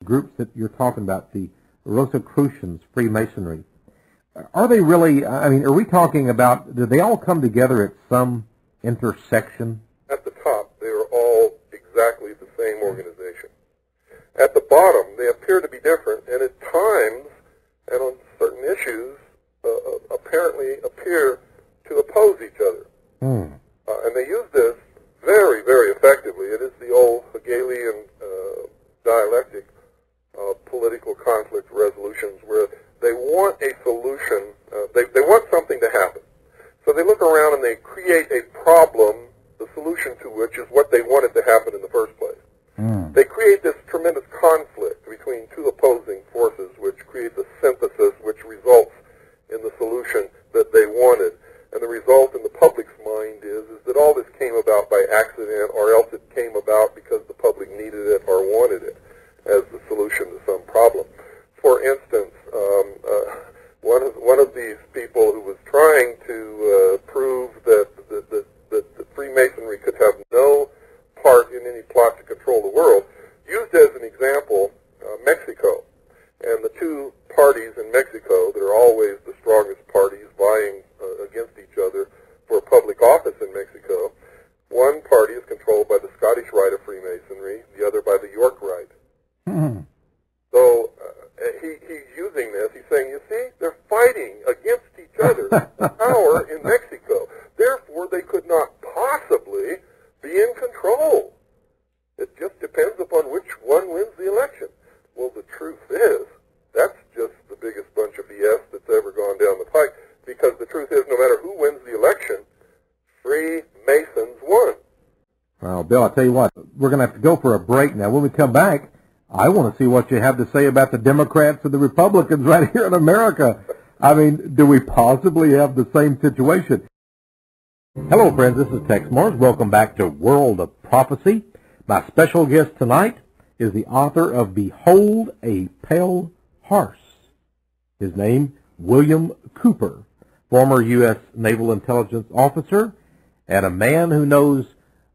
groups that you're talking about, the Rosicrucians, Freemasonry, are they really, I mean, are we talking about, do they all come together at some intersection? At the top, they are all exactly the same organization. At the bottom, they appear to be different, and at times, and on certain issues, apparently appear to oppose each other. And they use this very, very effectively. It is the old Hegelian dialectic of political conflict resolutions, where they want a solution, they want something to happen. So they look around and they create a problem, the solution to which is what they wanted to happen in the first place. They create this tremendous conflict between two opposing forces, which creates a synthesis which results in the solution that they wanted. And the result in the public's mind is that all this came about by accident, or else it came about because the public needed it or wanted it as the solution to some problem. For instance, one of these people who was trying to prove that Freemasonry could have no part in any plot to control the world used as an example Mexico. And the two parties in Mexico that are always the strongest parties vying against each other for public office in Mexico, one party is controlled by the Scottish Rite of Freemasonry, the other by the York Rite. So he's using this. He's saying, you see, they're fighting against each other for power in Mexico. Therefore, they could not possibly be in control. It just depends upon which one wins the election. Well, the truth is, that's just the biggest bunch of BS that's ever gone down the pike, because the truth is, no matter who wins the election, Freemasons won. Well, Bill, I'll tell you what, we're going to have to go for a break now. When we come back, I want to see what you have to say about the Democrats and the Republicans right here in America. I mean, do we possibly have the same situation? Hello, friends. This is Texe Marrs. Welcome back to World of Prophecy. My special guest tonight is the author of Behold a Pale Horse. His name, William Cooper, former U.S. Naval Intelligence officer, and a man who knows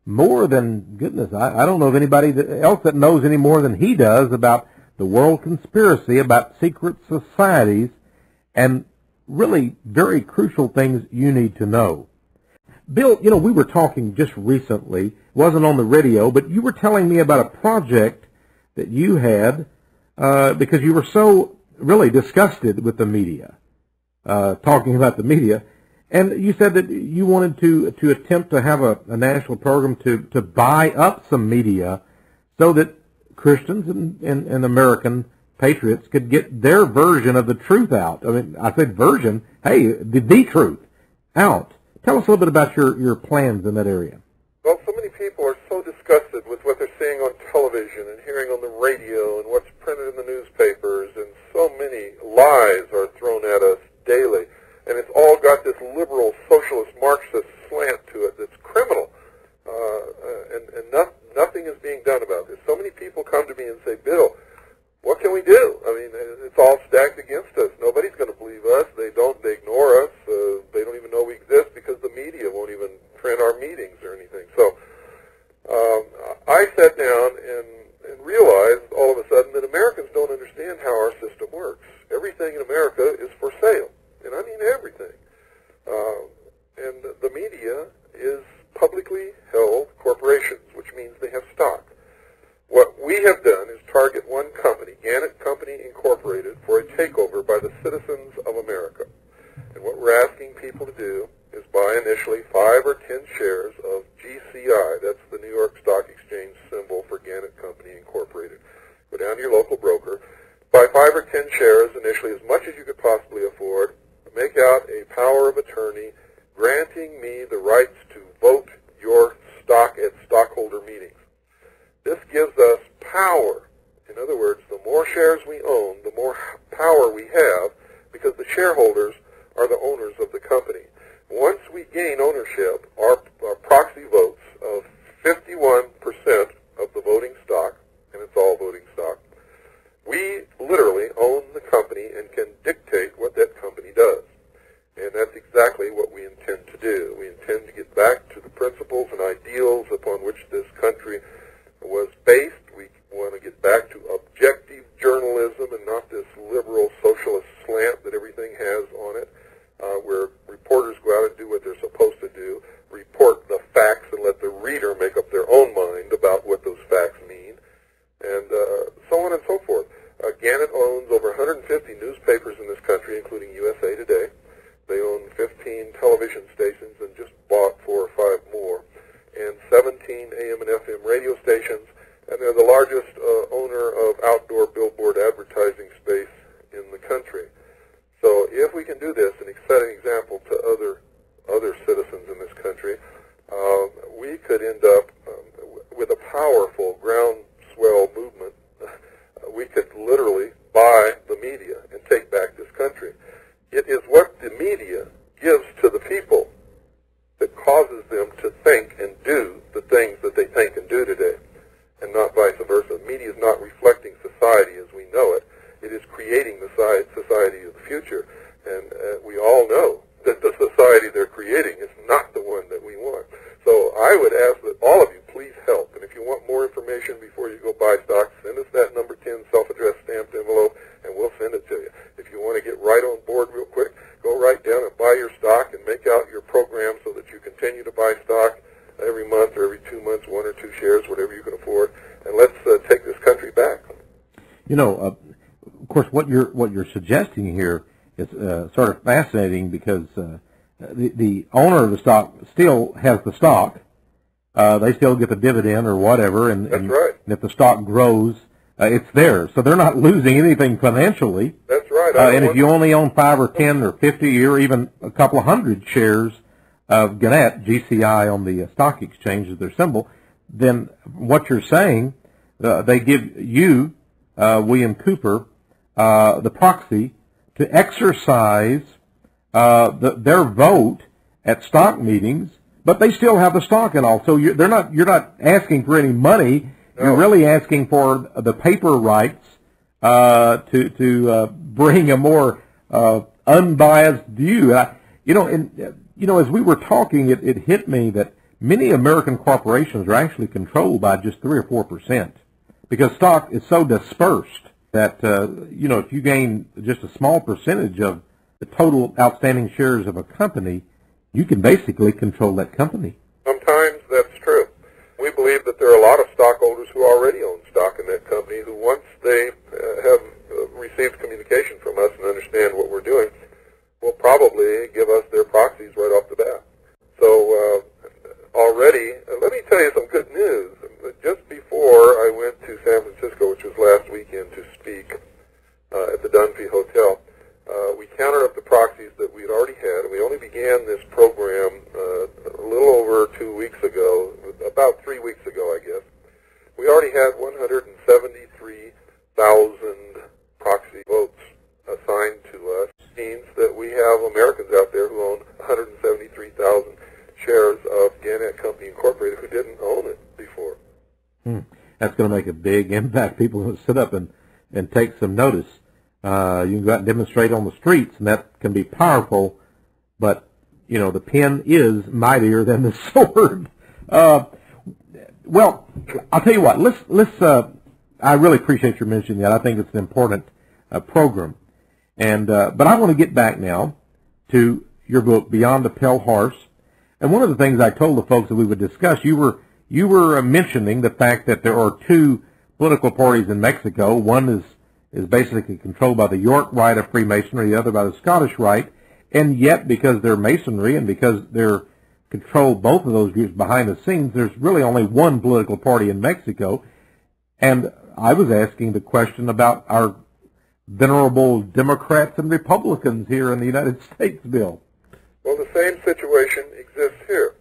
more than, goodness, I don't know of anybody else that knows any more than he does about the world conspiracy, about secret societies, and really very crucial things you need to know. Bill, you know, we were talking just recently, it wasn't on the radio, but you were telling me about a project that you had because you were so really disgusted with the media, talking about the media. And you said that you wanted to attempt to have a national program to buy up some media so that Christians and American patriots could get their version of the truth out. I mean, I said version, hey, the truth out. Tell us a little bit about your plans in that area. Well, so many people are so disgusted with what they're seeing on television and hearing on the radio and what's printed in the newspapers, and so many lies are thrown at us daily. And it's all got this liberal, socialist, Marxist slant to it that's criminal. And nothing is being done about this. So many people come to me and say, Bill, what can we do? I mean, it's all stacked against us. Nobody's going to believe us. They ignore us. They don't even know we exist because the media won't even print our meetings or anything. So I sat down and realized all of a sudden that Americans don't understand how our system works. Everything in America is for sale. And I mean everything. And the media is publicly held corporations, which means they have stock. What we have done is target one company, Gannett Company Incorporated, for a takeover by the citizens of America. And what we're asking people to do is buy initially 5 or 10 shares of GCI. That's the New York Stock Exchange symbol for Gannett Company Incorporated. Go down to your local broker, buy 5 or 10 shares initially, as much as you could possibly afford, make out a power of attorney granting me the rights to vote your stock at stockholder meetings. This gives us power. In other words, the more shares we own, the more power we have, because the shareholders are the owners of the company. Once we gain ownership, our proxy votes of 51% of the voting stock, and it's all voting stock, we literally own the company and can dictate what that company does. And that's exactly what we intend to do. We intend to get back to the principles and ideals upon which this country was based. We want to get back to objective Gannett owns over 150 newspapers in this country, including USA Today. They own 15 television stations and just bought 4 or 5 more, and 17 AM and FM radio stations, and they're the largest owner of outdoor billboard advertising space in the country. So if we can do this and set an example to other citizens in this country, we could end up with a powerful groundswell movement. We could literally buy the media and take back this country. It is what the media gives to the people that causes them to think and do the things that they think and do today, and not vice versa. Media is not reflecting society as we know it. It is creating the society of the future, and we all know that the society they're creating is not the one that we want. So I would ask that all of you please help, and if you want more information before you go buy stock, send us that number 10 self-addressed stamped envelope, and we'll send it to you. If you want to get right on board real quick, go right down and buy your stock and make out your program so that you continue to buy stock every month or every 2 months, 1 or 2 shares, whatever you can afford, and let's take this country back. You know, of course, what you're suggesting here is sort of fascinating because the owner of the stock still has the stock. They still get the dividend or whatever, and, That's right. And if the stock grows, it's theirs. So they're not losing anything financially. That's right. And if you only own 5 or 10 or 50 or even a couple of hundred shares of Gannett, GCI on the stock exchange is their symbol, then what you're saying, they give you, William Cooper, the proxy, to exercise their vote at stock meetings, but they still have the stock and all. So you're not asking for any money. No. You're really asking for the paper rights to bring a more unbiased view. As we were talking, it hit me that many American corporations are actually controlled by just 3 or 4%, because stock is so dispersed that if you gain just a small percentage of the total outstanding shares of a company, you can basically control that company. Sometimes that's true. We believe that there are a lot of stockholders who already own stock in that company who, once they have received communication from us and understand what we're doing, will probably give us their proxies right off the bat. So already, let me tell you some good news. Just before I went to San Francisco, which was last weekend, to speak at the Dunphy Hotel, we counted up the proxies that we had already had, and we only began this program a little over 2 weeks ago, about 3 weeks ago, I guess. We already had 173,000 proxy votes assigned to us. It means that we have Americans out there who own 173,000 shares of Gannett Company Incorporated who didn't own it before. That's going to make a big impact. People will sit up and take some notice. You can go out and demonstrate on the streets, and that can be powerful, but, the pen is mightier than the sword. Well, I'll tell you what, let's I really appreciate your mentioning that. I think it's an important program. But I want to get back now to your book, Beyond the Pale Horse. And one of the things I told the folks that we would discuss, you were mentioning the fact that there are 2 political parties in Mexico. One is basically controlled by the York Rite of Freemasonry, the other by the Scottish Rite, and yet because they're Masonry and because they're controlled, both of those groups behind the scenes, there's really only one political party in Mexico. And I was asking the question about our venerable Democrats and Republicans here in the United States, Bill. Well, the same situation exists here.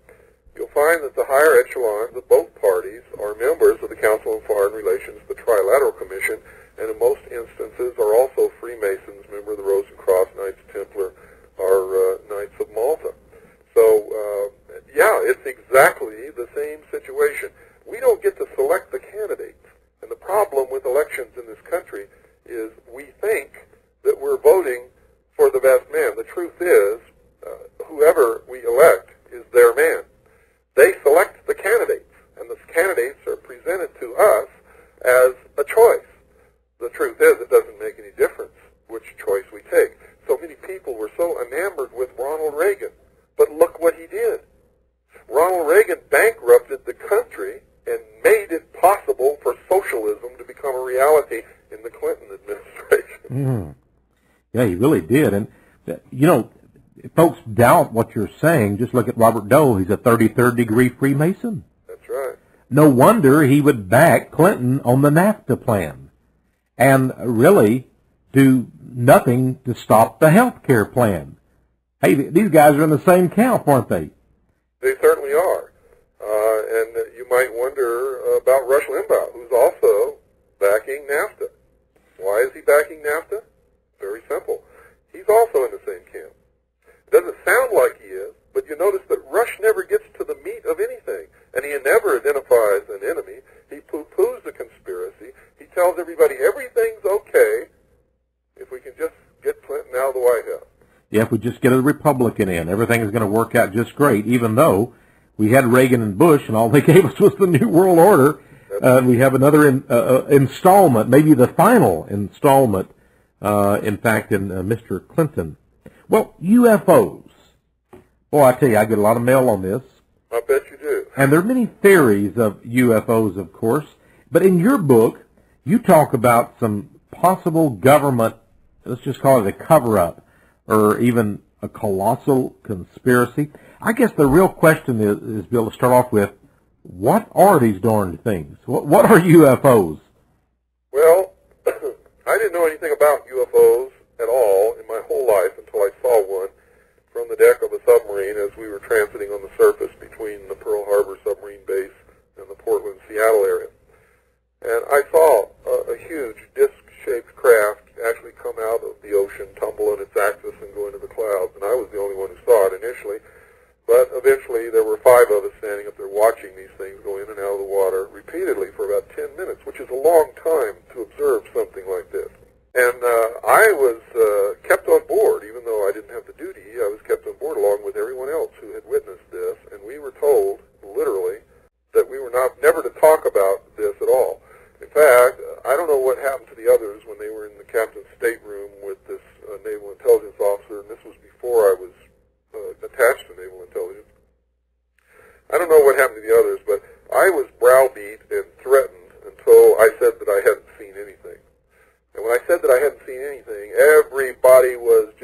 You'll find that the higher echelons of both parties are members of the Council on Foreign Relations, the Trilateral Commission, and in most instances are also Freemasons, member of the Rosencross, Knights Templar, or Knights of Malta. So, it's exactly the same situation. We don't get to select the candidates. And the problem with elections in this country is we think that we're voting for the best man. The truth is, whoever we elect is their man. They select the candidates, and the candidates are presented to us as a choice. The truth is, it doesn't make any difference which choice we take. So many people were so enamored with Ronald Reagan, but look what he did. Ronald Reagan bankrupted the country and made it possible for socialism to become a reality in the Clinton administration. Mm. Yeah, he really did. And, you know, if folks doubt what you're saying, just look at Robert Dole. He's a 33rd degree Freemason. That's right. No wonder he would back Clinton on the NAFTA plan and really do nothing to stop the health care plan. Hey, these guys are in the same camp, aren't they? They certainly are. And you might wonder about Rush Limbaugh, who's also backing NAFTA. Why is he backing NAFTA? Very simple. He's also in the same camp. It doesn't sound like he is, but you notice that Rush never gets to the meat of anything, and he never identifies an enemy. He poo-poos the conspiracy. He tells everybody everything's okay if we can just get Clinton out of the White House. Yeah, if we just get a Republican in, everything is going to work out just great, even though we had Reagan and Bush, and all they gave us was the New World Order. We have another installment, maybe the final installment, in fact, in Mr. Clinton. Well, UFOs. Boy, I tell you, I get a lot of mail on this. I bet you do. And there are many theories of UFOs, of course. But in your book, you talk about some possible government, let's just call it a cover-up, or even a colossal conspiracy. I guess the real question is, Bill, to start off with, what are these darned things? What are UFOs? Well, I didn't know anything about UFOs at all in my whole life until I saw one from the deck of a submarine as we were transiting on the surface between the Pearl Harbor submarine base and the Portland, Seattle area. And I saw a huge disc-shaped craft actually come out of the ocean, tumble on its axis, and go into the clouds. And I was the only one who saw it initially. But eventually there were 5 of us standing up there watching these things go in and out of the water repeatedly for about 10 minutes, which is a long time to observe something like this. And I was kept on board, even though I didn't have the duty. I was kept on board along with everyone else who had witnessed this, and we were told, literally, that we were never to talk about this at all. In fact, I don't know what happened to the others when they were in the captain's stateroom with this naval intelligence officer, and this was before I was attached to naval intelligence. I don't know what happened to the others, but I was browbeat and threatened until I said that I hadn't seen anything. And when I said that I hadn't seen anything, everybody was